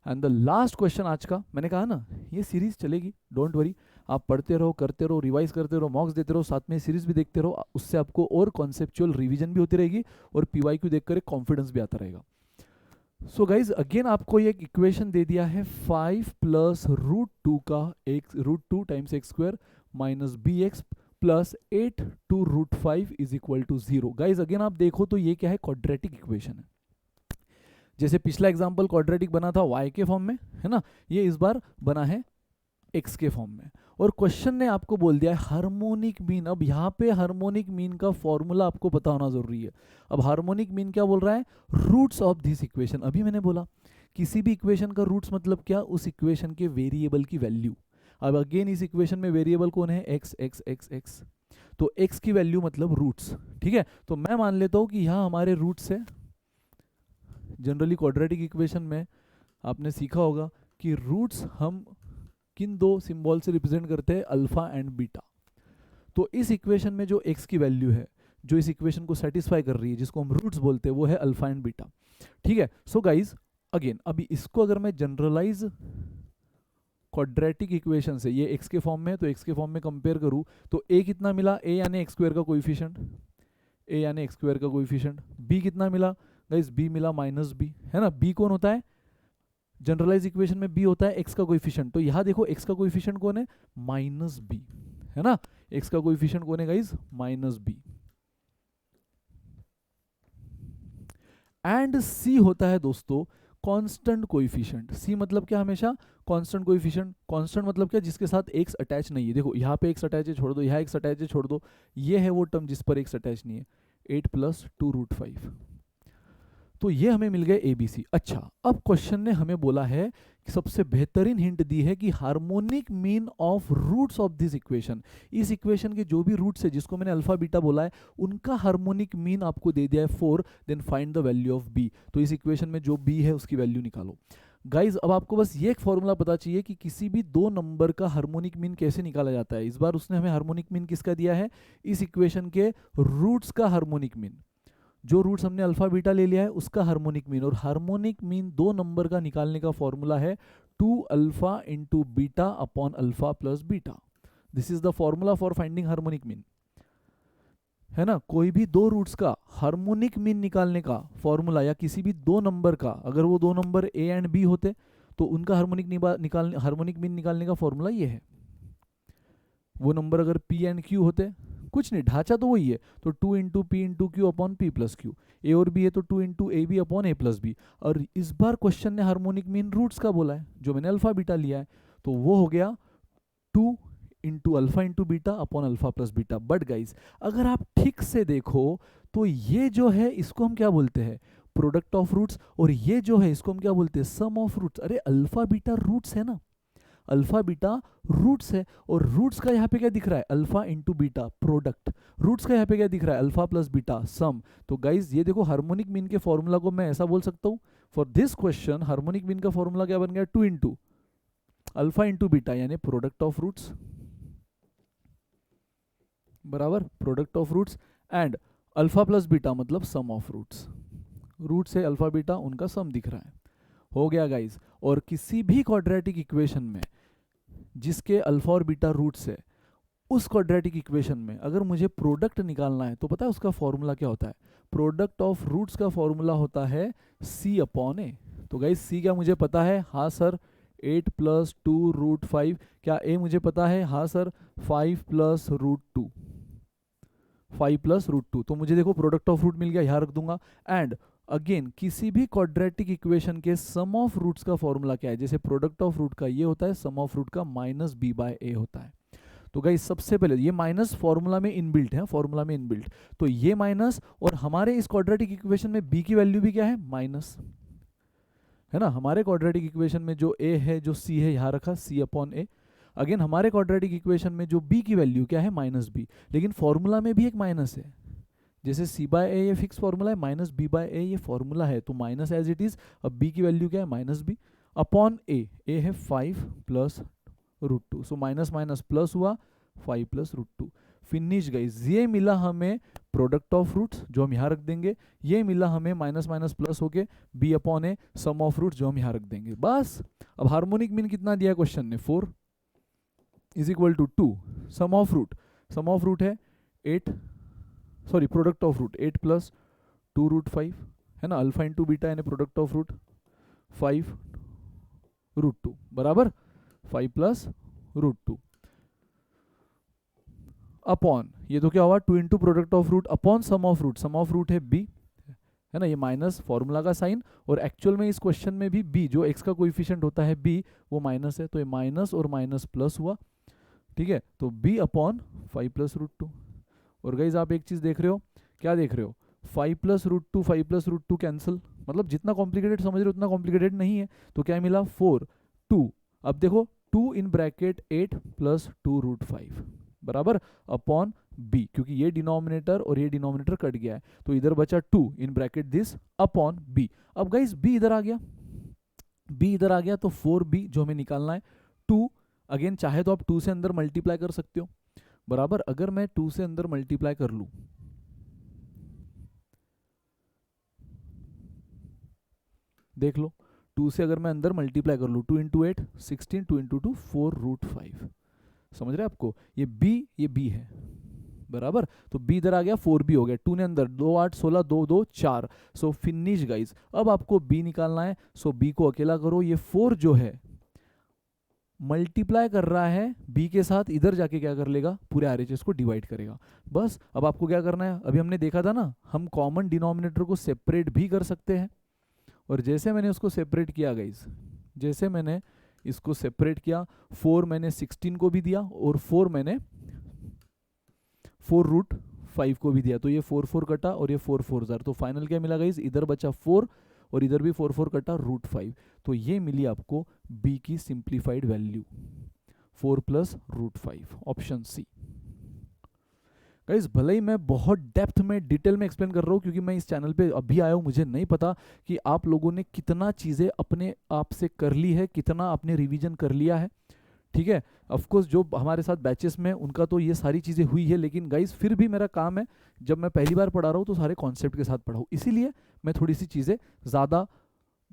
A: And the last question आज का, मैंने कहा ना ये सीरीज चलेगी, डोंट वरी, आप पढ़ते रहो, करते रहो, रिवाइज करते रहो, मॉक्स देते रहो, साथ में सीरीज भी देखते रहो, उससे आपको और कॉन्सेप्चुअल रिवीजन भी होती रहेगी और PYQ देखकर एक कॉन्फिडेंस भी आता रहेगा। सो गाइज अगेन आपको ये एक इक्वेशन दे दिया है, 5 + √2 का √2 times x² minus bx plus 8 to √5 is equal to 0। Guys again आप देखो तो ये क्या है, क्वाड्रेटिक इक्वेशन है। जैसे पिछला एग्जांपल क्वाड्रेटिक बना था y के फॉर्म में, है ना, ये इस बार बना है x के फॉर्म में। और क्वेश्चन ने आपको बोल दिया है हार्मोनिक मीन। अब यहाँ पे हार्मोनिक मीन का फॉर्मूला आपको पता होना जरूरी है। अब हार्मोनिक मीन क्या बोल रहा है, रूट्स ऑफ दिस इक्वेशन। अभी मैंने बोला किसी भी इक्वेशन का रूट्स मतलब क्या, उस इक्वेशन के वेरिएबल की वैल्यू। अब अगेन इस इक्वेशन में वेरिएबल कौन है, x x x x, तो x की वैल्यू मतलब रूट्स, ठीक है। तो मैं मान लेता हूँ कि यहाँ हमारे रूट्स है। जनरली क्वाड्रेटिक इक्वेशन में आपने सीखा होगा कि रूट्स हम किन दो सिंबल से रिप्रेजेंट करते हैं, अल्फा एंड बीटा। तो इस इक्वेशन में जो x की वैल्यू है, जो इस इक्वेशन को सेटिस्फाई कर रही है, जिसको हम रूट्स बोलते हैं, वो है अल्फा एंड बीटा, ठीक है। सो गाइज अगेन अभी इसको अगर मैं जनरलाइज क्वाड्रेटिक इक्वेशन से, ये x के फॉर्म में, तो x के फॉर्म में कंपेयर करूं, तो a कितना मिला, a यानी x² का कोएफिशिएंट, a यानी x² का कोएफिशिएंट, b कितना मिला गाइस, b मिला -b, है ना। b कौन होता है, जनरलाइज इक्वेशन में b होता है x का कोएफिशिएंट, तो यहां देखो x का कोएफिशिएंट कौन है, -b, है ना। x का कोएफिशिएंट कौन है गाइस, -b। एंड c होता है दोस्तों कांस्टेंट कोएफिशिएंट। c मतलब क्या, हमेशा कांस्टेंट कोएफिशिएंट। कांस्टेंट मतलब क्या, जिसके साथ x अटैच नहीं है। देखो यहाँ पे x अटैच है, छोड़ दो, यहाँ x अटैच है, छोड़ दो, ये है वो टर्म जिस पर x अटैच नहीं है, 8 + 2 √5। तो ये हमें मिल गए ABC। अच्छा, अब क्वेश्चन ने हमें बोला है कि सबसे बेहतरीन हिंट दी है कि harmonic mean of roots of this equation. इस इक्वेशन के जो भी रूट्स है, जिसको मैंने अल्फा बीटा बोला है, उनका हार्मोनिक मीन आपको दे दिया है 4, then find the value of b। तो इस इक्वेशन में जो b है उसकी वैल्यू निकालो। गाइज अब आपको बस ये एक फॉर्मूला पता चाहिए कि किसी भी दो नंबर का हार्मोनिक मीन कैसे निकाला जाता है। इस बार उसने हमें हार्मोनिक मीन किसका दिया है, इस इक्वेशन के रूट्स का हार्मोनिक मीन। जो रूट्स हमने अल्फा बीटा ले लिया है उसका हार्मोनिक मीन। और हार्मोनिक मीन दो नंबर का निकालने का फॉर्मूला है 2 alpha into beta upon alpha plus beta. This is the formula for finding harmonic mean, है ना। कोई भी दो रूट्स का हार्मोनिक मीन निकालने का फॉर्मूला, या किसी भी दो नंबर का, अगर वो दो नंबर a एंड b होते तो उनका हार्मोनिक मीन निकालने का फॉर्मूला ये है। वो नंबर अगर p एंड q होते, कुछ नहीं, ढांचा तो वही है, तो 2 into P into Q upon P plus Q. A और बी है तो 2 into A B upon A plus B. और इस बार क्वेश्चन ने हार्मोनिक मीन रूट्स का बोला है, जो मैंने अल्फा बीटा लिया है, तो वो हो गया 2 into alpha into beta upon alpha plus beta. But guys अगर आप ठीक से देखो तो ये जो है इसको हम क्या बोलते हैं, प्रोडक्ट ऑफ रूट्स, और ये जो है इसको हम क्या बोलते हैं, सम ऑफ रूट्स। अरे अल्फा बीटा रूट्स है ना, अल्फा बीटा रूट्स है, और रूट्स का यहाँ पे क्या दिख रहा है, alpha into beta product. Roots का यहाँ पे क्या दिख रहा है, अल्फा प्लस बीटा सम। तो गाइज ये देखो हार्मोनिक मीन के फॉर्मूला को मैं ऐसा बोल सकता हूँ, for this question harmonic mean का फॉर्मूला क्या बन गया, 2 इंटू अल्फा इंटू बीटा यानी प्रोडक्ट ऑफ रूट्स, बराबर product of roots, and alpha plus beta मतलब सम ऑफ रूट्स। रूट से अल्फा बीटा उनका सम दिख रहा है, हो गया गाइज। और किसी भी क्वाड्रेटिक इक्वेशन में जिसके अल्फा और बीटा रूट्स है, उस क्वाड्रेटिक इक्वेशन में अगर मुझे प्रोडक्ट निकालना है तो पता है उसका फॉर्मूला क्या होता है, प्रोडक्ट ऑफ रूट्स का फॉर्मूला होता है c अपॉन ए। तो गाइज c क्या मुझे पता है, हाँ सर 8 प्लस 2√5, क्या ए मुझे पता है? हाँ सर, 5 प्लस √2, 5 प्लस √2। तो मुझे देखो प्रोडक्ट ऑफ रूट मिल गया, यहाँ रख दूंगा। एंड अगेन किसी भी क्वाड्रेटिक इक्वेशन के सम ऑफ रूट्स का फॉर्मूला क्या है? जैसे प्रोडक्ट ऑफ रूट का ये होता है, सम ऑफ रूट का माइनस बी बाय ए होता है। तो गाइस सबसे पहले ये माइनस फॉर्मूला में इनबिल्ट है, फॉर्मूला में इनबिल्ट, तो ये माइनस, और हमारे इस क्वाड्रेटिक इक्वेशन में बी की वैल्यू भी क्या है? माइनस, है ना। हमारे क्वाड्रेटिक इक्वेशन में जो ए है, जो सी है, यहाँ रखा सी अपॉन ए। अगेन हमारे क्वाड्रेटिक इक्वेशन में जो बी की वैल्यू क्या है? माइनस बी, लेकिन फॉर्मूला में भी एक माइनस है। जैसे सी बाय ए ये फिक्स फॉर्मूला है, माइनस बी बाय ए ये फॉर्मूला है, तो माइनस एज इट इज। अब बी की वैल्यू क्या है? माइनस बी अपॉन ए, ए है 5 plus √2, so minus minus plus हुआ, 5 प्लस √2। फिनिश गाइस, ये मिला हमें प्रोडक्ट ऑफ रूट्स जो हम यहाँ रख देंगे, ये मिला हमें माइनस माइनस प्लस होके B upon A sum of roots जो हम यहाँ रख देंगे, बस। अब हार्मोनिक मीन कितना दिया क्वेश्चन ने? 4 is equal to 2। Sum of root है 8, sorry product of root 8 plus 2√5, है ना। अल्फा इंटू बीटा यानी प्रोडक्ट ऑफ रूट 5√2 बराबर 5 प्लस √2 अपॉन, ये तो क्या हुआ? 2 into product of root upon sum of root, sum of root है बी, है ना। ये माइनस फॉर्मूला का साइन, और एक्चुअल में इस क्वेश्चन में भी बी जो एक्स का कोएफिशिएंट होता है बी, वो माइनस है, तो ये माइनस और माइनस प्लस हुआ, ठीक है। तो बी अपॉन 5 प्लस √2। और गाइज आप एक चीज देख रहे हो, क्या देख रहे हो? 5 प्लस √2, 5 प्लस √2 कैंसिल, मतलब जितना कॉम्प्लिकेटेड समझ रहे हो उतना कॉम्प्लिकेटेड नहीं है। तो क्या मिला? 4 2, अब देखो 2 इन ब्रैकेट 8 प्लस 2√5 बराबर अपॉन बी, क्योंकि ये डिनोमिनेटर और ये डिनोमिनेटर कट गया है, तो इधर बचा 2 in bracket this upon B. अब गाइज बी इधर आ गया, बी इधर आ गया, तो 4b जो हमें निकालना है 2, अगेन चाहे तो आप 2 से अंदर मल्टीप्लाई कर सकते हो, बराबर। अगर मैं 2 से अंदर मल्टीप्लाई कर लूं, देख लो 2 से अगर मैं अंदर मल्टीप्लाई कर लूं, 2 इंटू 8 16, 2 इंटू 2 4√5, समझ रहे हैं आपको? ये b है, बराबर। तो b इधर आ गया, 4b हो गया, 2 ने अंदर 2 8 16, 2 2 4, सो फिनिश गाइज। अब आपको b निकालना है, सो b को अकेला करो, ये 4 जो है मल्टीप्लाई कर रहा है b के साथ, इधर जाके क्या कर लेगा? पूरे RHS को डिवाइड करेगा, बस। अब आपको क्या करना है? अभी हमने देखा था ना, हम कॉमन डिनोमिनेटर को सेपरेट भी कर सकते हैं, और जैसे मैंने उसको सेपरेट किया गाइज, जैसे मैंने इसको सेपरेट किया, 4 मैंने 16 को भी दिया, और 4 मैंने 4√5 को भी दिया, तो ये 4 4 कटा, और ये 4 4 जार, तो फाइनल क्या मिला गाइज? इधर बचा 4 और इधर भी 4 4 कटा, √5, तो ये मिली आपको b की simplified value 4 plus √5, option C. Guys भले ही मैं बहुत डेप्थ में डिटेल में एक्सप्लेन कर रहा हूँ, क्योंकि मैं इस चैनल पे अभी आया हूँ, मुझे नहीं पता कि आप लोगों ने कितना चीज़ें अपने आप से कर ली है, कितना आपने रिवीजन कर लिया है, ठीक है। ऑफकोर्स जो हमारे साथ बैचेस में उनका तो ये सारी चीज़ें हुई है, लेकिन गाइस फिर भी मेरा काम है, जब मैं पहली बार पढ़ा रहा हूँ तो सारे कॉन्सेप्ट के साथ पढ़ाऊँ, इसीलिए मैं थोड़ी सी चीज़ें ज़्यादा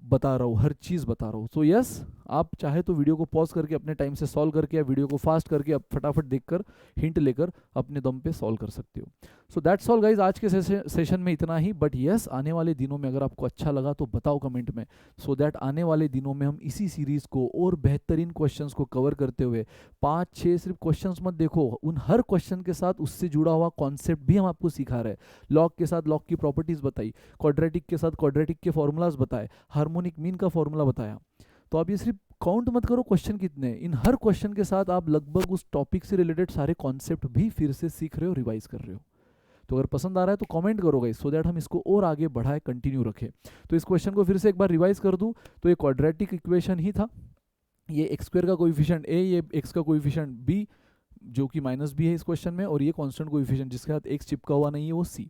A: बता रहा हूँ, हर चीज़ बता रहा हूँ। सो यस, आप चाहे तो वीडियो को पॉज करके अपने टाइम से सॉल्व करके, या वीडियो को फास्ट करके आप फटाफट देखकर हिंट लेकर अपने दम पे सॉल्व कर सकते हो। सो दैट्स ऑल गाइज, आज के सेशन में इतना ही। बट यस, आने वाले दिनों में अगर आपको अच्छा लगा तो बताओ कमेंट में, सो दैट आने वाले दिनों में हम इसी सीरीज़ को और बेहतरीन क्वेश्चंस को कवर करते हुए 5-6 सिर्फ क्वेश्चंस मत देखो, उन हर क्वेश्चन के साथ उससे जुड़ा हुआ कॉन्सेप्ट भी हम आपको सिखा रहे हैं। लॉग के साथ लॉग की प्रॉपर्टीज़ बताई, क्वाड्रेटिक के साथ क्वाड्रेटिक के फॉर्मूलाज बताए, हार्मोनिक मीन का फॉर्मूला बताया। तो आप ये सिर्फ काउंट मत करो क्वेश्चन कितने, इन हर क्वेश्चन के साथ आप लगभग उस टॉपिक से रिलेटेड सारे कॉन्सेप्ट भी फिर से सीख रहे हो, रिवाइज कर रहे हो। तो अगर पसंद आ रहा है तो कमेंट करो गाइस, सो दैट हम इसको और आगे बढ़ाए, कंटिन्यू रखें। तो इस क्वेश्चन को फिर से एक बार रिवाइज कर दूं, तो ये क्वाड्रेटिक इक्वेशन ही था, ये एक्स स्क्वायर का कोएफिशिएंट a, ये एक्स का कोएफिशिएंट b जो कि -b है इस क्वेश्चन में, और ये कांस्टेंट कोएफिशिएंट जिसके साथ x चिपका हुआ नहीं है वो c।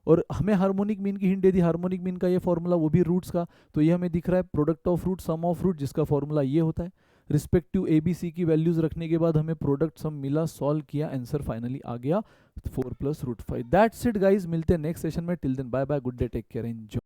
A: और हमें हार्मोनिक मीन की हिंट दे दी, हार्मोनिक मीन का ये फॉर्मूला, वो भी रूट्स का, तो ये हमें दिख रहा है product of root sum of root, जिसका फॉर्मूला ये होता है। रिस्पेक्टिव ए बी सी की वैल्यूज रखने के बाद हमें प्रोडक्ट सम मिला, सॉल्व किया, आंसर फाइनली आ गया 4 प्लस √5। दैट्स इट गाइज, मिलते हैं नेक्स्ट सेशन में। Till then bye bye, good day, take care, enjoy.